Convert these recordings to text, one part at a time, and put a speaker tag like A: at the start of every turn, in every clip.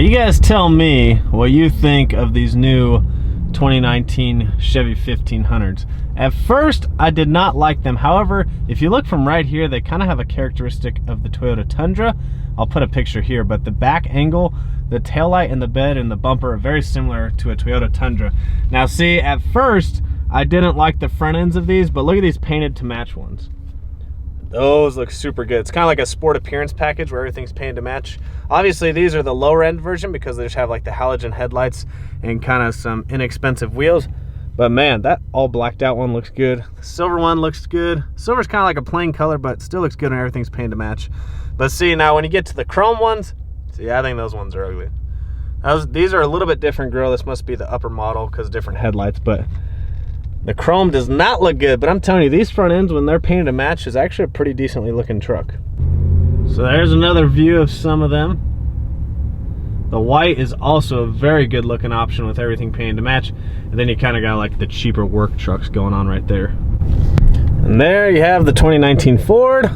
A: you guys tell me what you think of these new 2019 Chevy 1500s. At first, I did not like them. However, if you look from right here, they kind of have a characteristic of the Toyota Tundra. I'll put a picture here, but the back angle, the taillight and the bed and the bumper are very similar to a Toyota Tundra. Now see, at first, I didn't like the front ends of these, but look at these painted to match ones. Those look super good. It's kind of like a sport appearance package where everything's painted to match. Obviously, these are the lower end version because they just have like the halogen headlights and kind of some inexpensive wheels. But man, that all blacked out one looks good. The silver one looks good. Silver's kind of like a plain color, but still looks good and everything's painted to match. But see, now when you get to the chrome ones, see, I think those ones are ugly. These are a little bit different grill. This must be the upper model because different headlights, but the chrome does not look good. But I'm telling you, these front ends, when they're painted to match, is actually a pretty decently looking truck. So there's another view of some of them. The white is also a very good looking option with everything painted to match. And then you kind of got like the cheaper work trucks going on right there. And there you have the 2019 Ford.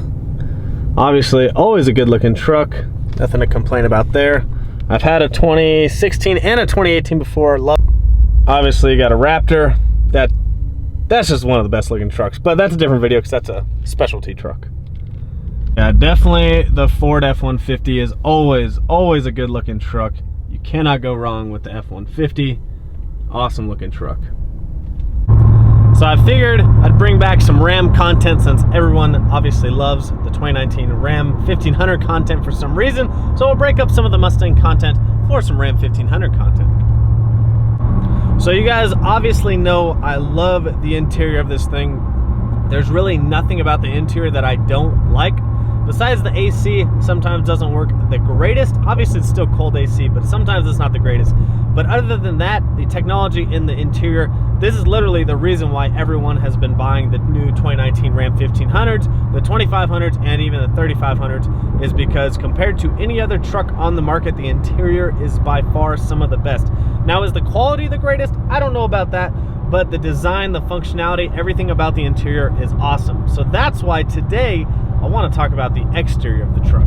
A: Obviously, always a good looking truck. Nothing to complain about there. I've had a 2016 and a 2018 before. Obviously, you got a Raptor. That's just one of the best looking trucks. But that's a different video because that's a specialty truck. Yeah, definitely the Ford F-150 is always a good looking truck. You cannot go wrong with the F-150. Awesome looking truck. So I figured I'd bring back some Ram content since everyone obviously loves the 2019 Ram 1500 content for some reason. So we'll break up some of the Mustang content for some Ram 1500 content. So you guys obviously know I love the interior of this thing. There's really nothing about the interior that I don't like. Besides the AC sometimes doesn't work the greatest. Obviously it's still cold AC, but sometimes it's not the greatest. But other than that, the technology in the interior, this is literally the reason why everyone has been buying the new 2019 Ram 1500s, the 2500s, and even the 3500s, is because compared to any other truck on the market, the interior is by far some of the best. Now, is the quality the greatest? I don't know about that, but the design, the functionality, everything about the interior is awesome. So that's why today, I want to talk about the exterior of the truck.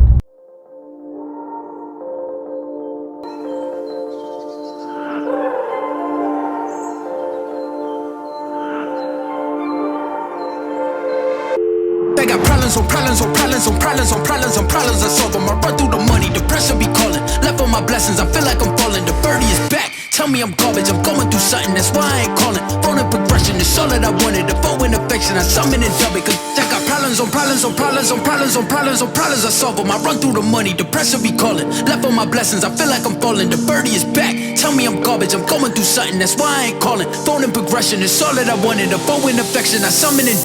B: They got problems on problems on problems on problems on problems on problems. I solve them. I run through the money. The pressure be calling. Left on my blessings. I feel like I'm falling. The birdie is back. Tell me I'm garbage. I'm going through something. That's why I ain't calling. Phone and progression is all that I wanted. The phone and affection. I summon and dub it. Cause I got problems on problems on problems on problems on problems on problems. I solve them. I run through the money. The pressure be calling. Left on my blessings. I feel like I'm falling. The birdie is back. Tell me I'm garbage. I'm going through something. That's why I ain't calling. Phone and progression is all that I wanted. The phone and affection. I summon and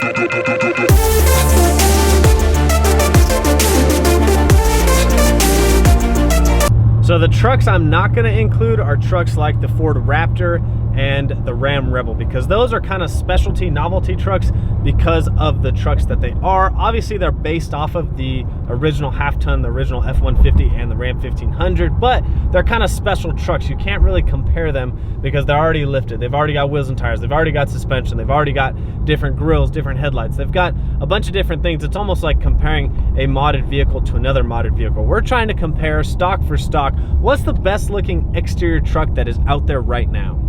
A: So the trucks I'm not going to include are trucks like the Ford Raptor and the Ram Rebel, because those are kind of specialty novelty trucks because of the trucks that they are. Obviously, they're based off of the original half-ton, the original F-150 and the Ram 1500, but they're kind of special trucks. You can't really compare them because they're already lifted. They've already got wheels and tires. They've already got suspension. They've already got different grills, different headlights. They've got a bunch of different things. It's almost like comparing a modded vehicle to another modded vehicle. We're trying to compare stock for stock. What's the best looking exterior truck that is out there right now?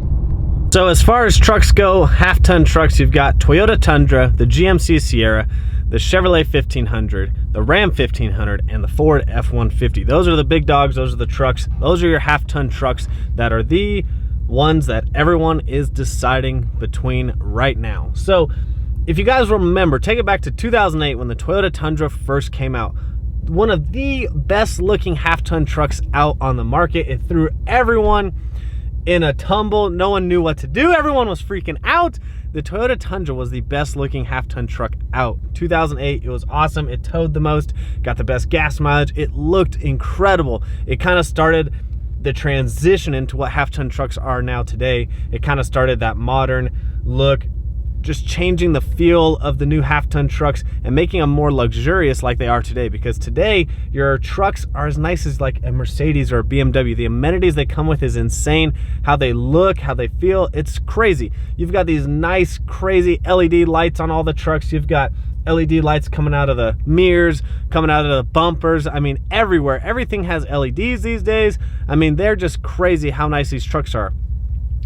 A: So as far as trucks go, half-ton trucks, you've got Toyota Tundra, the GMC Sierra, the Chevrolet 1500, the Ram 1500, and the Ford F-150. Those are the big dogs. Those are the trucks. Those are your half-ton trucks that are the ones that everyone is deciding between right now. So if you guys remember, take it back to 2008 when the Toyota Tundra first came out. One of the best looking half-ton trucks out on the market. It threw everyone in a tumble. No one knew what to do. Everyone was freaking out. The Toyota Tundra was the best looking half-ton truck out. 2008, it was awesome. It towed the most, got the best gas mileage. It looked incredible. It kind of started the transition into what half-ton trucks are now today. It kind of started that modern look. just changing the feel of the new half-ton trucks and making them more luxurious like they are today. Because today your trucks are as nice as like a Mercedes or a BMW. The amenities they come with is insane. How they look, how they feel, it's crazy. You've got these nice crazy LED lights on all the trucks. You've got LED lights coming out of the mirrors, coming out of the bumpers. I mean, everywhere. Everything has LEDs these days. I mean, they're just crazy how nice these trucks are.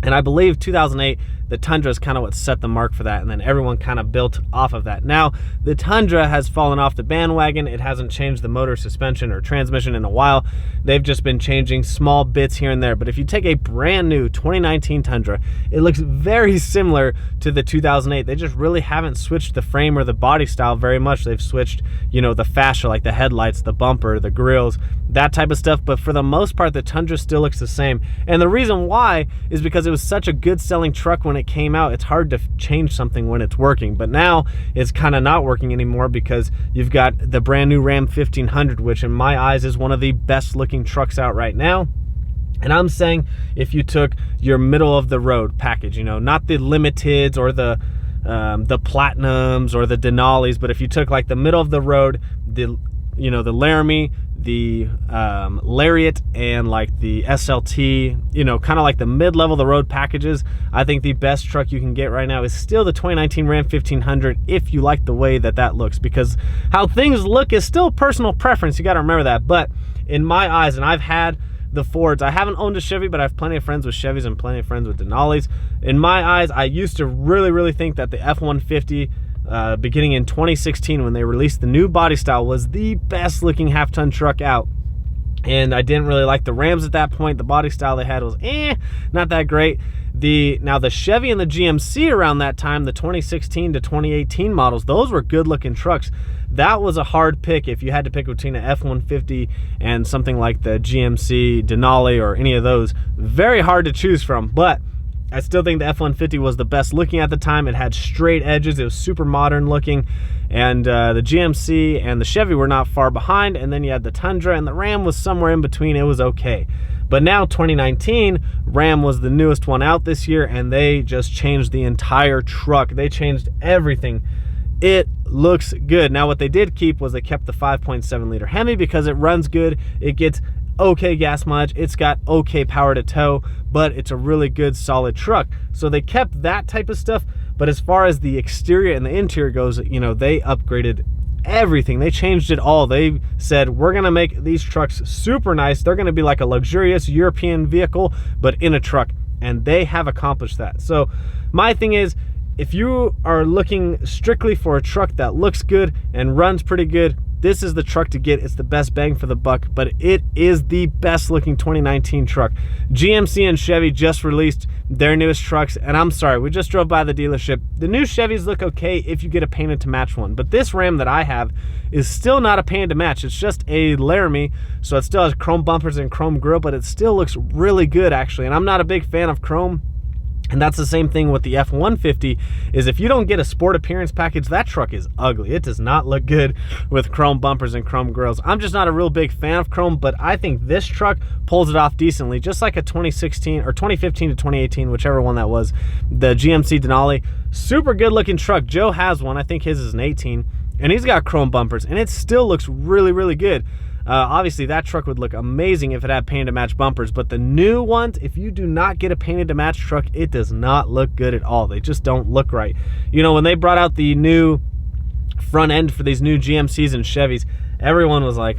A: And I believe 2008, the Tundra is kind of what set the mark for that, and then everyone kind of built off of that. Now, the Tundra has fallen off the bandwagon. It hasn't changed the motor, suspension, or transmission in a while. They've just been changing small bits here and there. But if you take a brand new 2019 Tundra, it looks very similar to the 2008. They just really haven't switched the frame or the body style very much. They've switched, you know, the fascia, like the headlights, the bumper, the grills, that type of stuff. But for the most part, the Tundra still looks the same. And the reason why is because it was such a good selling truck when it came out. It's hard to change something when it's working, but now it's kind of not working anymore because you've got the brand new Ram 1500, which in my eyes is one of the best looking trucks out right now. And I'm saying if you took your middle of the road package, you know, not the limiteds or the platinums or the Denali's, but if you took like the middle of the road, the Laramie, the Lariat, and like the SLT, you know, kind of like the mid-level of the road packages, I think the best truck you can get right now is still the 2019 Ram 1500 if you like the way that looks, because how things look is still personal preference. You got to remember that. But in my eyes, and I've had the Fords, I haven't owned a Chevy, but I have plenty of friends with Chevys and plenty of friends with Denali's. In my eyes, I used to really think that the F-150 beginning in 2016 when they released the new body style was the best looking half-ton truck out. And I didn't really like the Rams at that point. The body style they had was not that great. Now the Chevy and the GMC around that time, the 2016 to 2018 models, those were good looking trucks. That was a hard pick if you had to pick between an F-150 and something like the GMC, Denali, or any of those. Very hard to choose from, but I still think the F-150 was the best looking at the time. It had straight edges. It was super modern looking. And the GMC and the Chevy were not far behind. And then you had the Tundra, and the Ram was somewhere in between. It was okay. But now 2019, Ram was the newest one out this year, and they just changed the entire truck. They changed everything. It looks good. Now what they did keep was they kept the 5.7 liter Hemi because it runs good. It gets okay gas mileage, it's got okay power to tow, but it's a really good solid truck. So they kept that type of stuff. But as far as the exterior and the interior goes, you know, they upgraded everything. They changed it all. They said, we're gonna make these trucks super nice. They're gonna be like a luxurious European vehicle, but in a truck. And they have accomplished that. So my thing is, if you are looking strictly for a truck that looks good and runs pretty good, this is the truck to get. It's the best bang for the buck, but it is the best looking 2019 truck. GMC and Chevy just released their newest trucks, and I'm sorry, we just drove by the dealership. The new Chevys look okay if you get a painted to match one, but this Ram that I have is still not a painted to match. It's just a Laramie, so it still has chrome bumpers and chrome grille, but it still looks really good actually, and I'm not a big fan of chrome. And that's the same thing with the F-150, is if you don't get a sport appearance package, that truck is ugly. It does not look good with chrome bumpers and chrome grills. I'm just not a real big fan of chrome, but I think this truck pulls it off decently, just like a 2016 or 2015 to 2018, whichever one that was, the GMC Denali. Super good looking truck. Joe has one. I think his is an 18, and he's got chrome bumpers, and it still looks really good. Obviously that truck would look amazing if it had painted to match bumpers, but the new ones, if you do not get a painted to match truck, it does not look good at all. They just don't look right. You know, when they brought out the new front end for these new GMCs and Chevys, everyone was like,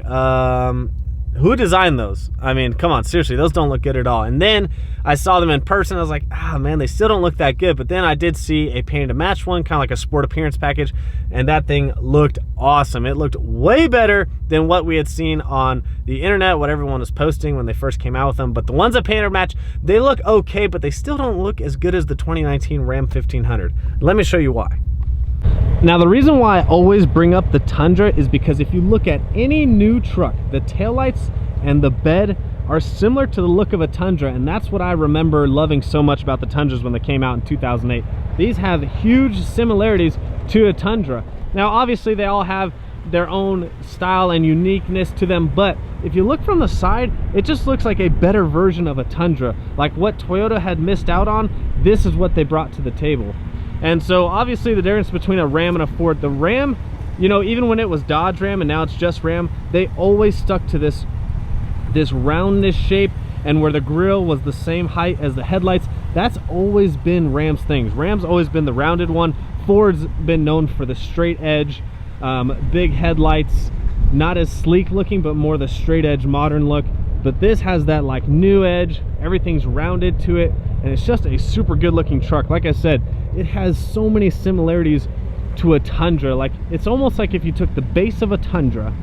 A: who designed those? I mean, come on, seriously, those don't look good at all. And then I saw them in person. I was like, man, they still don't look that good. But then I did see a painted to match one, kind of like a sport appearance package, and that thing looked awesome. It looked way better than what we had seen on the internet, what everyone was posting when they first came out with them. But the ones that painted to match, they look okay, but they still don't look as good as the 2019 Ram 1500. Let me show you why. Now, the reason why I always bring up the Tundra is because if you look at any new truck, the taillights and the bed are similar to the look of a Tundra, and that's what I remember loving so much about the Tundras when they came out in 2008. These have huge similarities to a Tundra. Now, obviously, they all have their own style and uniqueness to them, but if you look from the side, it just looks like a better version of a Tundra. Like what Toyota had missed out on, this is what they brought to the table. And so obviously the difference between a Ram and a Ford, the Ram, you know, even when it was Dodge Ram and now it's just Ram, they always stuck to this roundness shape, and where the grille was the same height as the headlights. That's always been Ram's things. Ram's always been the rounded one. Ford's been known for the straight edge, big headlights, not as sleek looking, but more the straight edge modern look. But this has that like new edge, everything's rounded to it, and it's just a super good looking truck. Like I said, it has so many similarities to a Tundra. Like, it's almost like if you took the base of a Tundra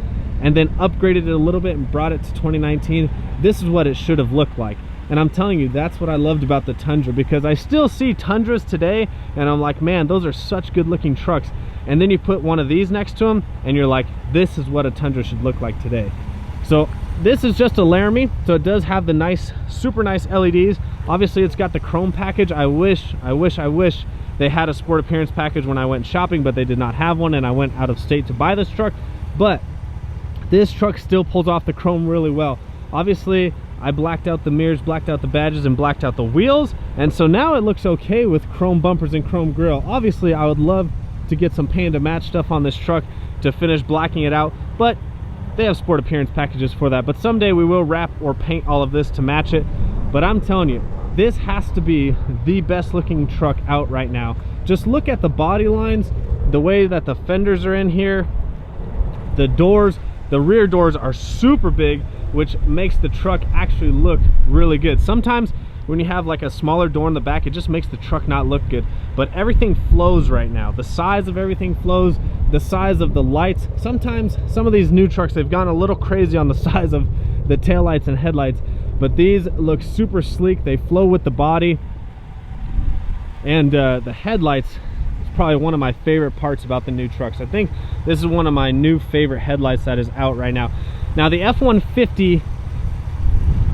A: and then upgraded it a little bit and brought it to 2019, this is what it should have looked like. And I'm telling you, that's what I loved about the Tundra, because I still see Tundras today and I'm like, man, those are such good looking trucks. And then you put one of these next to them and you're like, this is what a Tundra should look like today. So this is just a Laramie, so it does have the nice, super nice LEDs. Obviously it's got the chrome package. I wish they had a sport appearance package when I went shopping, but they did not have one, and I went out of state to buy this truck. But this truck still pulls off the chrome really well. Obviously I blacked out the mirrors, blacked out the badges, and blacked out the wheels, and so now it looks okay with chrome bumpers and chrome grille. Obviously I would love to get some paint to match stuff on this truck to finish blacking it out, but they have sport appearance packages for that. But someday we will wrap or paint all of this to match it. But I'm telling you, this has to be the best looking truck out right now. Just look at the body lines, the way that the fenders are in here, the doors, the rear doors are super big, which makes the truck actually look really good. Sometimes when you have like a smaller door in the back, it just makes the truck not look good. But everything flows right now. The size of everything flows, the size of the lights. Sometimes some of these new trucks, they've gone a little crazy on the size of the taillights and headlights, but these look super sleek. They flow with the body, and the headlights is probably one of my favorite parts about the new trucks. I think this is one of my new favorite headlights that is out right now. Now the F-150,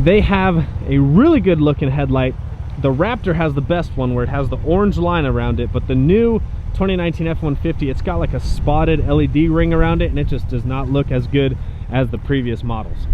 A: they have a really good looking headlight. The Raptor has the best one where it has the orange line around it, but the new 2019 F-150, it's got like a spotted LED ring around it, and it just does not look as good as the previous models.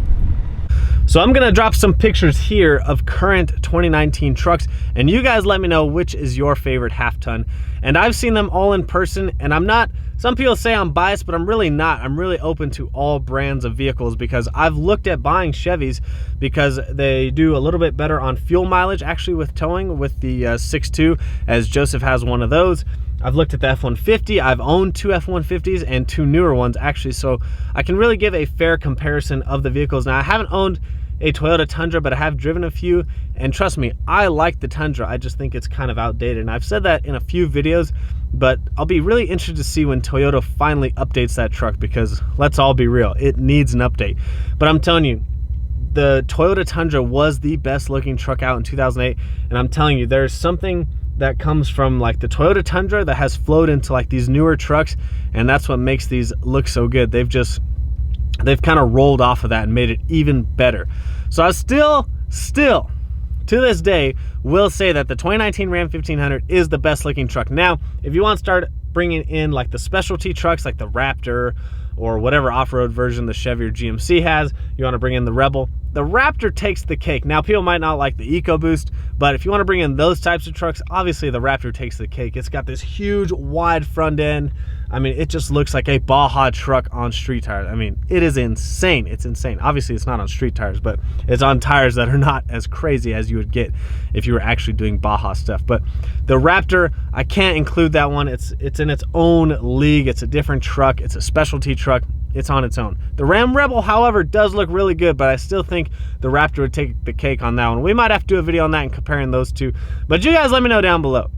A: So I'm gonna drop some pictures here of current 2019 trucks, and you guys let me know which is your favorite half ton. And I've seen them all in person, and I'm not, some people say I'm biased, but I'm really not. I'm really open to all brands of vehicles, because I've looked at buying Chevys because they do a little bit better on fuel mileage, actually with towing, with the 6.2, as Joseph has one of those. I've looked at the F-150. I've owned two F-150s and two newer ones actually, so I can really give a fair comparison of the vehicles. Now, I haven't owned a Toyota Tundra, but I have driven a few, and trust me, I like the Tundra. I just think it's kind of outdated, and I've said that in a few videos, but I'll be really interested to see when Toyota finally updates that truck, because let's all be real, it needs an update. But I'm telling you, the Toyota Tundra was the best looking truck out in 2008, and I'm telling you, there's something that comes from like the Toyota Tundra that has flowed into like these newer trucks, and that's what makes these look so good. They've kind of rolled off of that and made it even better. So I still to this day will say that the 2019 Ram 1500 is the best looking truck. Now, if you want to start bringing in like the specialty trucks like the Raptor or whatever off-road version the Chevy or GMC has, you want to bring in the Rebel, the Raptor takes the cake. Now, people might not like the EcoBoost, but if you want to bring in those types of trucks, obviously the Raptor takes the cake. It's got this huge wide front end. I mean, it just looks like a Baja truck on street tires. I mean, it is insane. It's insane. Obviously, it's not on street tires, but it's on tires that are not as crazy as you would get if you were actually doing Baja stuff. But the Raptor, I can't include that one. It's in its own league. It's a different truck. It's a specialty truck. It's on its own. The Ram Rebel, however, does look really good, but I still think the Raptor would take the cake on that one. We might have to do a video on that and comparing those two. But you guys let me know down below.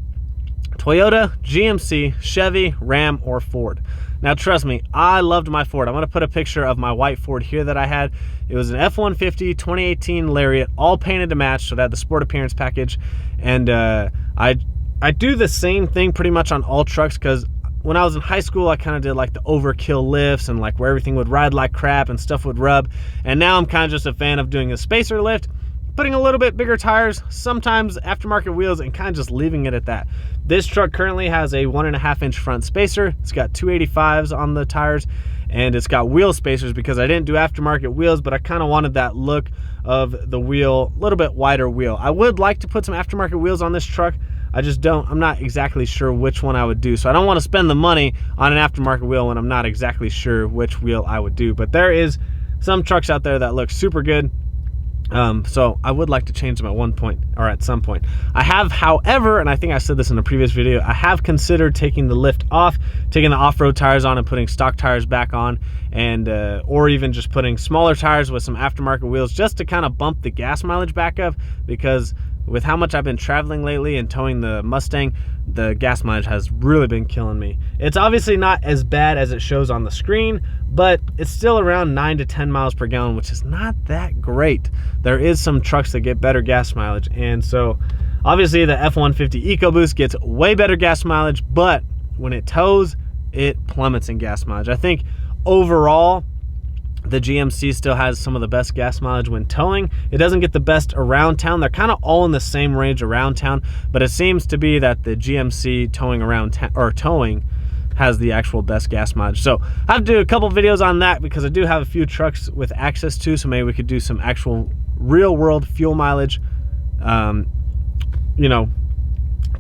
A: Toyota, GMC, Chevy, Ram, or Ford. Now, trust me, I loved my Ford. I'm going to put a picture of my white Ford here that I had. It was an F-150 2018 Lariat, all painted to match, so it had the sport appearance package. And I do the same thing pretty much on all trucks, because when I was in high school, I kind of did like the overkill lifts and like where everything would ride like crap and stuff would rub. And now I'm kind of just a fan of doing a spacer lift, putting a little bit bigger tires, sometimes aftermarket wheels, and kind of just leaving it at that. This truck currently has a 1.5-inch front spacer. It's got 285s on the tires, and it's got wheel spacers because I didn't do aftermarket wheels, but I kind of wanted that look of the wheel, a little bit wider wheel. I would like to put some aftermarket wheels on this truck. I'm not exactly sure which one I would do. So I don't want to spend the money on an aftermarket wheel when I'm not exactly sure which wheel I would do. But there is some trucks out there that look super good. So I would like to change them at one point or at some point. I have, however, and I think I said this in a previous video, I have considered taking the lift off, taking the off-road tires on and putting stock tires back on, and or even just putting smaller tires with some aftermarket wheels just to kind of bump the gas mileage back up, because with how much I've been traveling lately and towing the Mustang, the gas mileage has really been killing me. It's obviously not as bad as it shows on the screen, but it's still around 9 to 10 miles per gallon, which is not that great. There is some trucks that get better gas mileage, and so obviously the F-150 EcoBoost gets way better gas mileage, but when it tows, it plummets in gas mileage. I think overall, the GMC still has some of the best gas mileage when towing. It doesn't get the best around town. They're kind of all in the same range around town, but it seems to be that the GMC towing around towing has the actual best gas mileage. So I have to do a couple videos on that because I do have a few trucks with access to, so maybe we could do some actual real world fuel mileage, you know,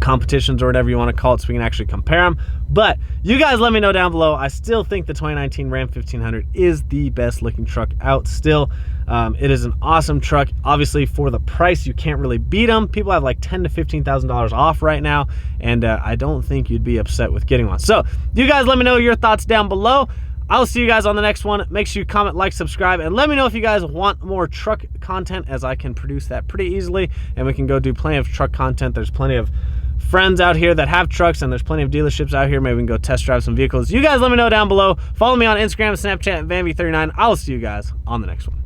A: competitions or whatever you want to call it, so we can actually compare them. But you guys let me know down below. I still think the 2019 Ram 1500 is the best looking truck out still. It is an awesome truck. Obviously for the price, you can't really beat them. People have like $10,000 to $15,000 off right now, and I don't think you'd be upset with getting one. So you guys let me know your thoughts down below. I'll see you guys on the next one. Make sure you comment, like, subscribe, and let me know if you guys want more truck content, as I can produce that pretty easily, and we can go do plenty of truck content. There's plenty of friends out here that have trucks, and there's plenty of dealerships out here. Maybe we can go test drive some vehicles. You guys let me know down below. Follow me on Instagram and Snapchat at VanV39. I'll see you guys on the next one.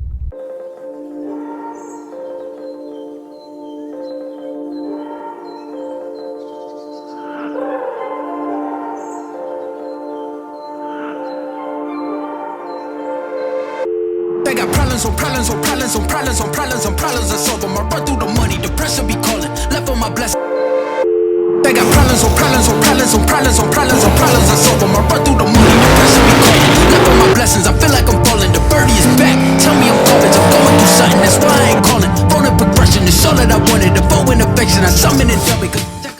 B: They got problems on problems on problems on problems on problems on problems. I solve them. I run through the money. The pressure be calling. Left on my blessing. They got problems on problems on problems on problems on problems on problems. I solve them. I run through the money.